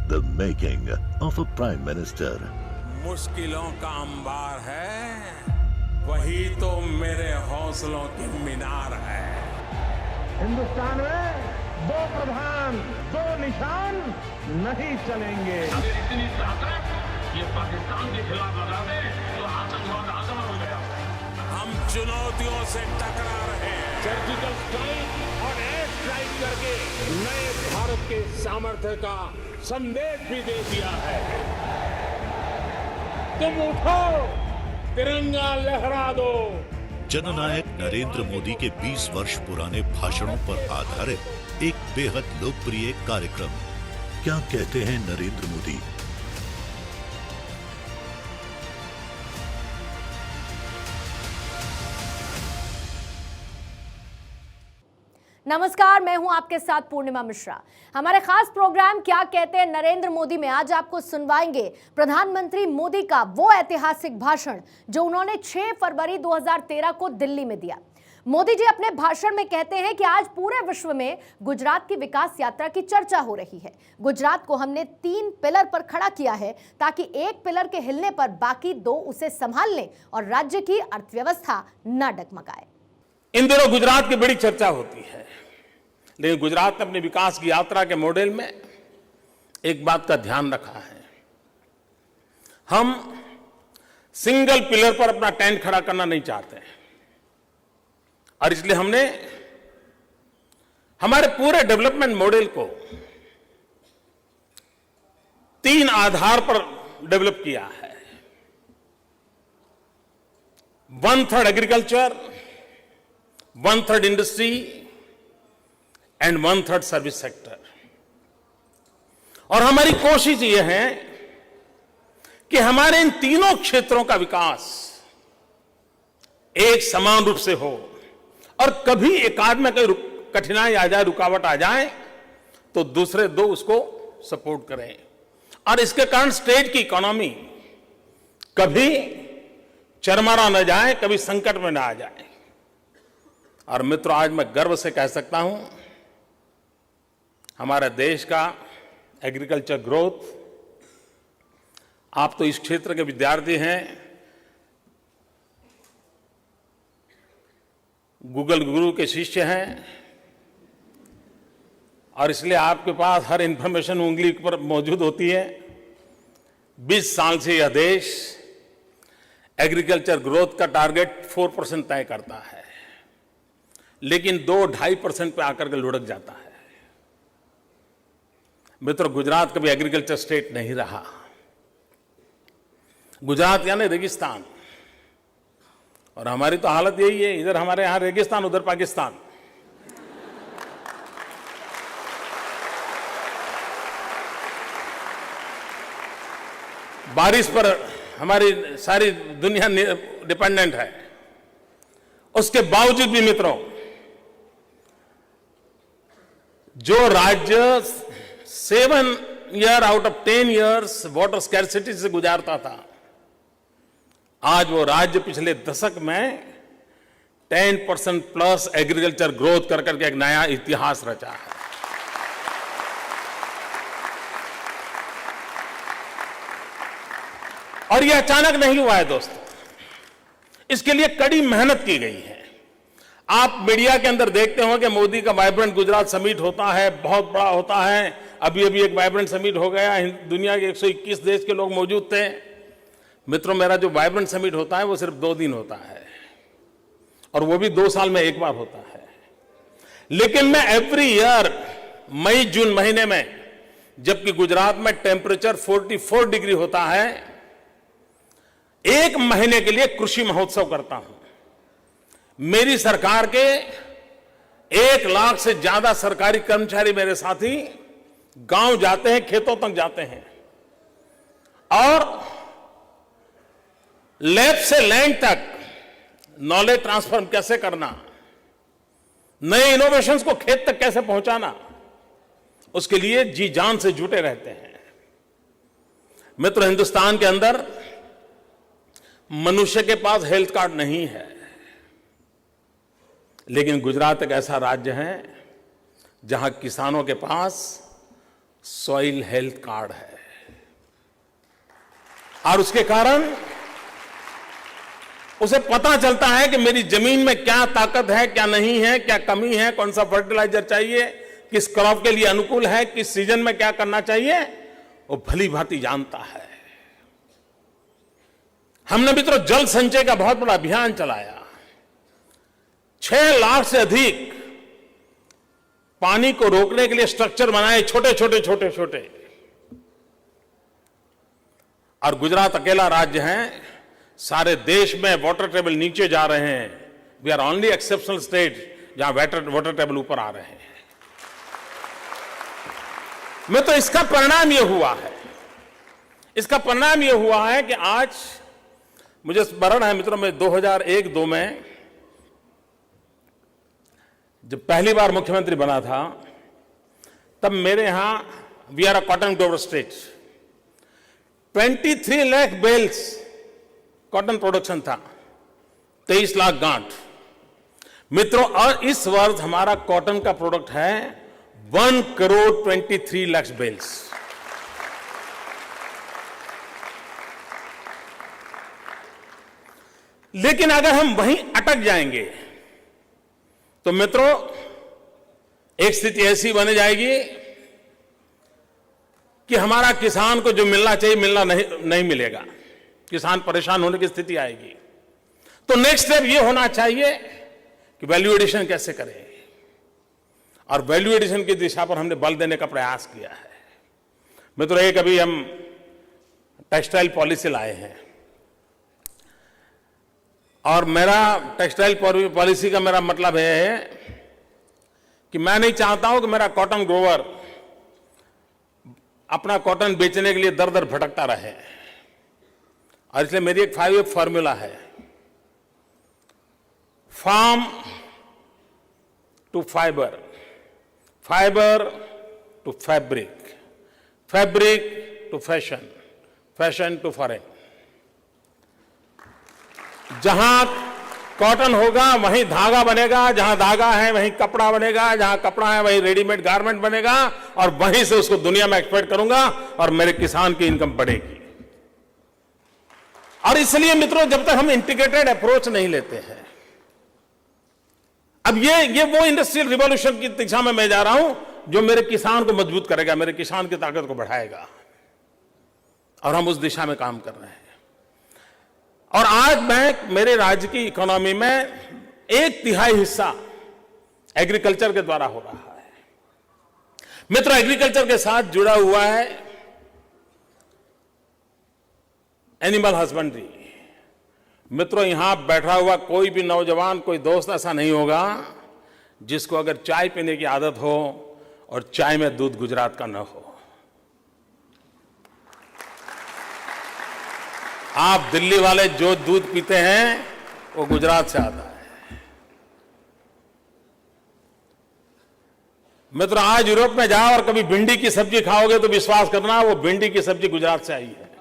The making of a Prime Minister. मुश्किलों का अंबार है, वही तो मेरे हौसलों की मीनार है। हिंदुस्तान में दो प्रधान दो निशान नहीं चलेंगे। अगर इतनी ताकत ये पाकिस्तान के खिलाफ लगा दे तो आतंकवाद आसान हो गया। हम चुनौतियों से टकरा रहे हैं। सर्जिकल स्ट्राइक और एयर स्ट्राइक करके नए भारत के सामर्थ्य का संदेश भी दे दिया है। तुम उठो, तिरंगा लहरा दो। जननायक नरेंद्र मोदी के 20 वर्ष पुराने भाषणों पर आधारित एक बेहद लोकप्रिय कार्यक्रम। क्या कहते हैं नरेंद्र मोदी? नमस्कार, मैं हूं आपके साथ पूर्णिमा मिश्रा। हमारे खास प्रोग्राम क्या कहते हैं नरेंद्र मोदी में आज आपको सुनवाएंगे प्रधानमंत्री मोदी का वो ऐतिहासिक भाषण जो उन्होंने 6 फरवरी 2013 को दिल्ली में दिया। मोदी जी अपने भाषण में कहते हैं कि आज पूरे विश्व में गुजरात की विकास यात्रा की चर्चा हो रही है। गुजरात को हमने 3 पिलर पर खड़ा किया है ताकि एक पिलर के हिलने पर बाकी 2 उसे संभाल लें और राज्य की अर्थव्यवस्था न डगमगाए। इन दिनों गुजरात की बड़ी चर्चा होती है, लेकिन गुजरात ने अपनी विकास की यात्रा के मॉडल में एक बात का ध्यान रखा है। हम सिंगल पिलर पर अपना टेंट खड़ा करना नहीं चाहते और इसलिए हमने हमारे पूरे डेवलपमेंट मॉडल को 3 आधार पर डेवलप किया है। 1/3 agriculture, 1/3 industry and 1/3 service sector. और हमारी कोशिश यह है कि हमारे इन तीनों क्षेत्रों का विकास एक समान रूप से हो और कभी एकाध में कोई कठिनाई आ जाए, रुकावट आ जाए तो दूसरे 2 उसको सपोर्ट करें और इसके कारण स्टेट की इकोनॉमी कभी चरमरा न जाए, कभी संकट में न आ जाए। और मित्रों, आज मैं गर्व से कह सकता हूं हमारे देश का एग्रीकल्चर ग्रोथ, आप तो इस क्षेत्र के विद्यार्थी हैं, गूगल गुरु के शिष्य हैं और इसलिए आपके पास हर इंफॉर्मेशन उंगली पर मौजूद होती है। 20 साल से यह देश एग्रीकल्चर ग्रोथ का टारगेट 4% तय करता है, लेकिन 2-2.5% पे आकर के लुढ़क जाता है। मित्रों, गुजरात कभी एग्रीकल्चर स्टेट नहीं रहा। गुजरात यानी रेगिस्तान, और हमारी तो हालत यही है, इधर हमारे यहां रेगिस्तान, उधर पाकिस्तान। बारिश पर हमारी सारी दुनिया डिपेंडेंट है। उसके बावजूद भी मित्रों, जो राज्य 7 year out of 10 years water scarcity से गुजारता था, आज वो राज्य पिछले दशक में 10% प्लस एग्रीकल्चर ग्रोथ कर करके एक नया इतिहास रचा है। और ये अचानक नहीं हुआ है दोस्तों, इसके लिए कड़ी मेहनत की गई है। आप मीडिया के अंदर देखते हो कि मोदी का वाइब्रेंट गुजरात समिट होता है, बहुत बड़ा होता है। अभी अभी एक वाइब्रेंट समिट हो गया, दुनिया के 121 देश के लोग मौजूद थे। मित्रों, मेरा जो वाइब्रेंट समिट होता है वो सिर्फ 2 दिन होता है और वो भी 2 साल में एक बार होता है। लेकिन मैं एवरी ईयर मई जून महीने में, जबकि गुजरात में टेम्परेचर 44 डिग्री होता है, 1 महीने के लिए कृषि महोत्सव करता हूं। मेरी सरकार के 1 लाख से ज्यादा सरकारी कर्मचारी मेरे साथी गांव जाते हैं, खेतों तक जाते हैं और लैब से लैंड तक नॉलेज ट्रांसफर कैसे करना, नए इनोवेशंस को खेत तक कैसे पहुंचाना, उसके लिए जी जान से जुटे रहते हैं। मित्र, हिंदुस्तान के अंदर मनुष्य के पास हेल्थ कार्ड नहीं है, लेकिन गुजरात एक ऐसा राज्य है जहां किसानों के पास सॉइल हेल्थ कार्ड है। और उसके कारण उसे पता चलता है कि मेरी जमीन में क्या ताकत है, क्या नहीं है, क्या कमी है, कौन सा फर्टिलाइजर चाहिए, किस क्रॉप के लिए अनुकूल है, किस सीजन में क्या करना चाहिए, वो भली भांति जानता है। हमने मित्रों जल संचय का बहुत बड़ा अभियान चलाया। 6 लाख से अधिक पानी को रोकने के लिए स्ट्रक्चर बनाए, छोटे छोटे। और गुजरात अकेला राज्य है, सारे देश में वाटर टेबल नीचे जा रहे हैं। We are only exceptional state जहां वाटर टेबल ऊपर आ रहे हैं। मैं तो इसका परिणाम यह हुआ है कि आज मुझे स्मरण है मित्रों, मैं 2001-2 में जब पहली बार मुख्यमंत्री बना था, तब मेरे यहां we are a cotton grower state, 23 lakh bales cotton production था, 23 लाख गांठ। मित्रों, और इस वर्ष हमारा कॉटन का प्रोडक्ट है 1,23 लाख बेल्स। लेकिन अगर हम वहीं अटक जाएंगे तो मित्रों एक स्थिति ऐसी बन जाएगी कि हमारा किसान को जो मिलना चाहिए मिलना नहीं मिलेगा, किसान परेशान होने की स्थिति आएगी। तो नेक्स्ट स्टेप ये होना चाहिए कि वैल्यू एडिशन कैसे करें, और वैल्यू एडिशन की दिशा पर हमने बल देने का प्रयास किया है। मित्रों, एक अभी हम टेक्सटाइल पॉलिसी लाए हैं, और मेरा टेक्सटाइल पॉलिसी का मेरा मतलब है कि मैं नहीं चाहता हूं कि मेरा कॉटन ग्रोवर अपना कॉटन बेचने के लिए दर दर भटकता रहे। और इसलिए मेरी एक 5 फॉर्मूला है, farm to fibre, fibre to fabric, fabric to fashion, fashion to foreign. जहां कॉटन होगा वहीं धागा बनेगा, जहां धागा है वहीं कपड़ा बनेगा, जहां कपड़ा है वहीं रेडीमेड गारमेंट बनेगा, और वहीं से उसको दुनिया में एक्सपोर्ट करूंगा और मेरे किसान की इनकम बढ़ेगी। और इसलिए मित्रों, जब तक हम इंटीग्रेटेड अप्रोच नहीं लेते हैं, अब ये वो इंडस्ट्रियल रिवॉल्यूशन की दिशा में मैं जा रहा हूं जो मेरे किसान को मजबूत करेगा, मेरे किसान की ताकत को बढ़ाएगा, और हम उस दिशा में काम कर रहे हैं। और आज मेरे राज्य की इकोनॉमी में 1/3 हिस्सा एग्रीकल्चर के द्वारा हो रहा है। मित्रों, एग्रीकल्चर के साथ जुड़ा हुआ है एनिमल हस्बेंड्री। मित्रों, यहां बैठा हुआ कोई भी नौजवान, कोई दोस्त ऐसा नहीं होगा जिसको अगर चाय पीने की आदत हो और चाय में दूध गुजरात का न हो। आप दिल्ली वाले जो दूध पीते हैं वो गुजरात से आता है। मित्रों, आज यूरोप में जाओ और कभी भिंडी की सब्जी खाओगे तो विश्वास करना वो भिंडी की सब्जी गुजरात से आई है।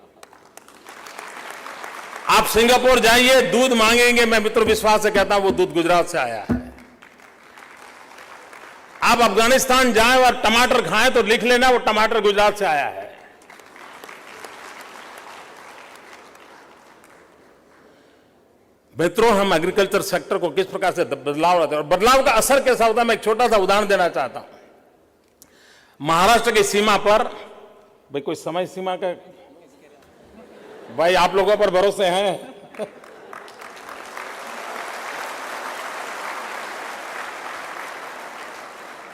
आप सिंगापुर जाइए, दूध मांगेंगे, मैं मित्रों विश्वास से कहता हूं वो दूध गुजरात से आया है। आप अफगानिस्तान जाएं और टमाटर खाएं तो लिख लेना वो टमाटर गुजरात से आया है। मित्रों, हम एग्रीकल्चर सेक्टर को किस प्रकार से बदलाव लाते हैं और बदलाव का असर कैसा होता है, मैं एक छोटा सा उदाहरण देना चाहता हूं। महाराष्ट्र की सीमा पर, भाई कोई समय सीमा का, भाई आप लोगों पर भरोसे हैं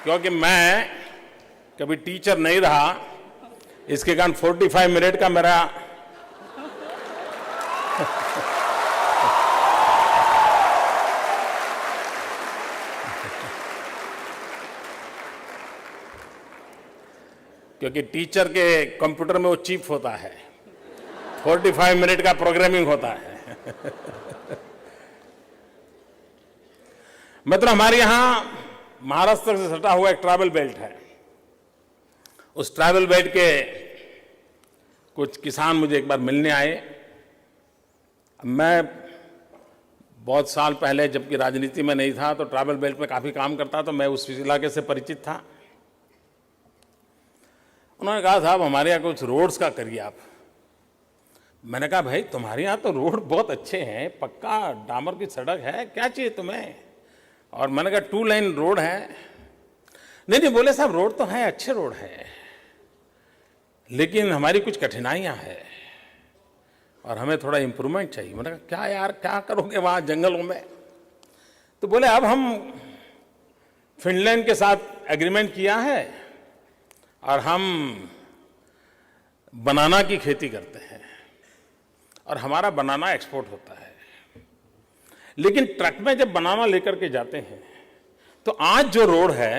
क्योंकि मैं कभी टीचर नहीं रहा, इसके कारण 45 मिनट का मेरा क्योंकि टीचर के कंप्यूटर में वो चिप होता है, 45 मिनट का प्रोग्रामिंग होता है। मतलब हमारे यहां महाराष्ट्र से सटा हुआ एक ट्रैवल बेल्ट है। उस ट्रैवल बेल्ट के कुछ किसान मुझे एक बार मिलने आए। मैं बहुत साल पहले, जबकि राजनीति में नहीं था, तो ट्रैवल बेल्ट में काफी काम करता, तो मैं उस इलाके से परिचित था। उन्होंने कहा साहब हमारे यहाँ कुछ रोड्स का करिए आप। मैंने कहा भाई तुम्हारे यहाँ तो रोड बहुत अच्छे हैं, पक्का डामर की सड़क है, क्या चाहिए तुम्हें? और मैंने कहा 2 लाइन रोड है। नहीं, बोले साहब रोड तो है, अच्छे रोड है, लेकिन हमारी कुछ कठिनाइयाँ हैं और हमें थोड़ा इम्प्रूवमेंट चाहिए। मैंने कहा क्या यार, क्या करोगे वहाँ जंगलों में? तो बोले अब हम फिनलैंड के साथ एग्रीमेंट किया है और हम बनाना की खेती करते हैं और हमारा बनाना एक्सपोर्ट होता है, लेकिन ट्रक में जब बनाना लेकर के जाते हैं तो आज जो रोड है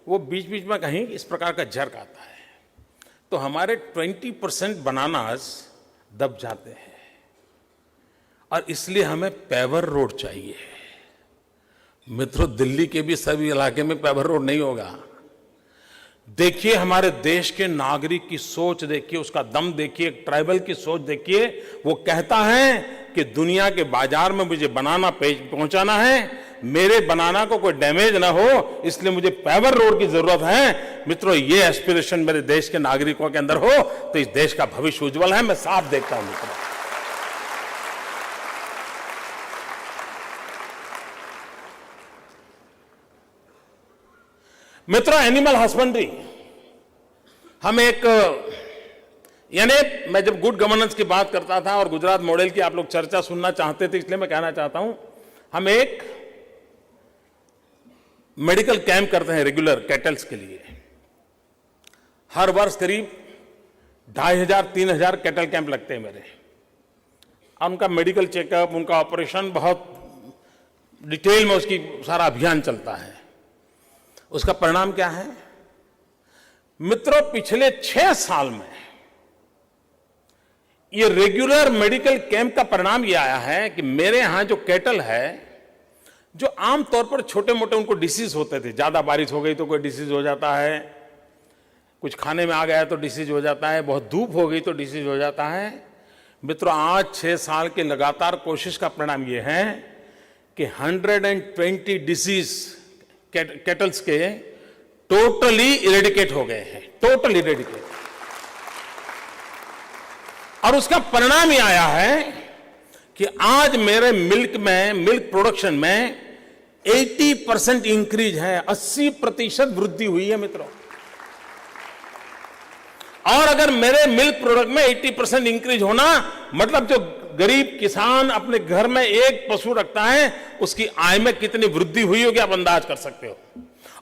वो बीच बीच में कहीं इस प्रकार का जर्क आता है, तो हमारे 20% बनानास दब जाते हैं और इसलिए हमें पेवर रोड चाहिए। मित्रों, दिल्ली के भी सभी इलाके में पेवर रोड नहीं होगा। देखिए हमारे देश के नागरिक की सोच देखिए, उसका दम देखिए, ट्राइबल की सोच देखिए। वो कहता है कि दुनिया के बाजार में मुझे बनाना पहुंचाना है, मेरे बनाना को कोई डैमेज ना हो, इसलिए मुझे पेवर रोड की जरूरत है। मित्रों, ये एस्पिरेशन मेरे देश के नागरिकों के अंदर हो तो इस देश का भविष्य उज्जवल है, मैं साफ देखता हूं। मित्रों, एनिमल हस्बेंड्री हम एक, यानी मैं जब गुड गवर्नेंस की बात करता था और गुजरात मॉडल की आप लोग चर्चा सुनना चाहते थे, इसलिए मैं कहना चाहता हूं, हम एक मेडिकल कैंप करते हैं रेगुलर कैटल्स के लिए। हर वर्ष करीब 2500-3000 कैटल कैंप लगते हैं मेरे, और उनका मेडिकल चेकअप, उनका ऑपरेशन, बहुत डिटेल में उसकी सारा अभियान चलता है। उसका परिणाम क्या है मित्रों? पिछले 6 साल में ये रेगुलर मेडिकल कैंप का परिणाम ये आया है कि मेरे यहां जो कैटल है, जो आमतौर पर छोटे मोटे उनको डिसीज होते थे, ज्यादा बारिश हो गई तो कोई डिसीज हो जाता है, कुछ खाने में आ गया तो डिसीज हो जाता है, बहुत धूप हो गई तो डिसीज हो जाता है। मित्रों, आज 6 साल के लगातार कोशिश का परिणाम ये है कि 120 डिसीज कैटल्स के टोटली इरेडिकेट हो गए हैं, टोटली इरेडिकेट। और उसका परिणाम ये आया है कि आज मेरे मिल्क प्रोडक्शन में 80% इंक्रीज है, 80% वृद्धि हुई है मित्रों। और अगर मेरे मिल्क प्रोडक्ट में 80% इंक्रीज होना मतलब जो गरीब किसान अपने घर में एक पशु रखता है उसकी आय में कितनी वृद्धि हुई होगी आप अंदाज कर सकते हो।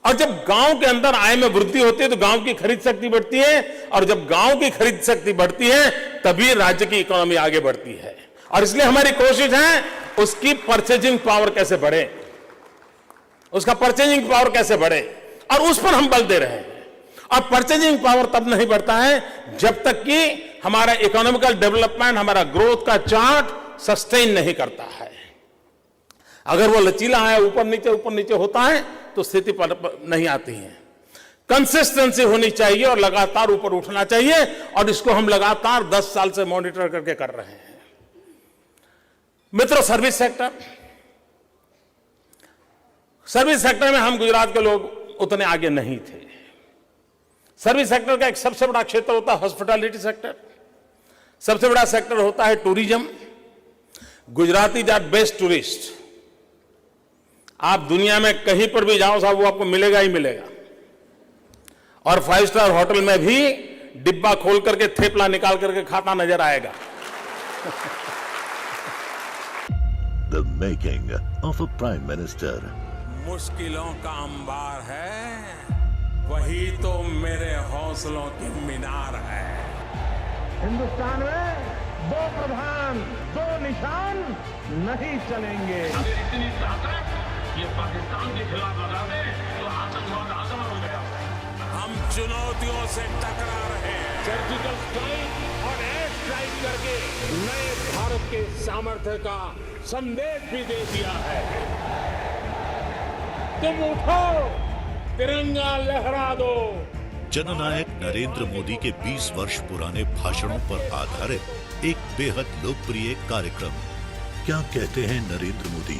और जब गांव के अंदर आय में वृद्धि होती है तो गांव की खरीद शक्ति बढ़ती है, और जब गांव की खरीद शक्ति बढ़ती है तभी राज्य की इकोनॉमी आगे बढ़ती है। और इसलिए हमारी कोशिश है उसकी परचेजिंग पावर कैसे बढ़े, उसका परचेजिंग पावर कैसे बढ़े, और उस पर हम बल दे रहे हैं। और परचेजिंग पावर तब नहीं बढ़ता है जब तक कि हमारा इकोनॉमिकल डेवलपमेंट, हमारा ग्रोथ का चार्ट सस्टेन नहीं करता है। अगर वो लचीला है, ऊपर नीचे होता है तो स्थिति पर नहीं आती है। कंसिस्टेंसी होनी चाहिए और लगातार ऊपर उठना चाहिए, और इसको हम लगातार 10 साल से मॉनिटर करके कर रहे हैं। मित्रों, सर्विस सेक्टर में हम गुजरात के लोग उतने आगे नहीं थे। सर्विस सेक्टर का एक सबसे बड़ा क्षेत्र होता है हॉस्पिटैलिटी सेक्टर, सबसे बड़ा सेक्टर होता है tourism. Gujarati are best tourist. आप दुनिया में कहीं पर भी जाओ साहब, वो आपको मिलेगा ही मिलेगा। और 5 स्टार होटल में भी डिब्बा खोल करके थेपला निकाल करके खाता नजर आएगा। The making of a prime minister. मुश्किलों का अंबार है, वही तो मेरे हौसलों की मीनार है। हिंदुस्तान में 2 प्रधान 2 निशान नहीं चलेंगे। अगर इतनी ताकत ये पाकिस्तान के खिलाफ लगा दे तो आतंकवाद आसान हो गया। हम चुनौतियों से टकरा रहे हैं। सर्जिकल स्ट्राइक और एयर स्ट्राइक करके नए भारत के सामर्थ्य का संदेश भी दे दिया है। तुम उठो, तिरंगा लहरा दो। जननायक नरेंद्र मोदी के 20 वर्ष पुराने भाषणों पर आधारित एक बेहद लोकप्रिय कार्यक्रम क्या कहते हैं नरेंद्र मोदी।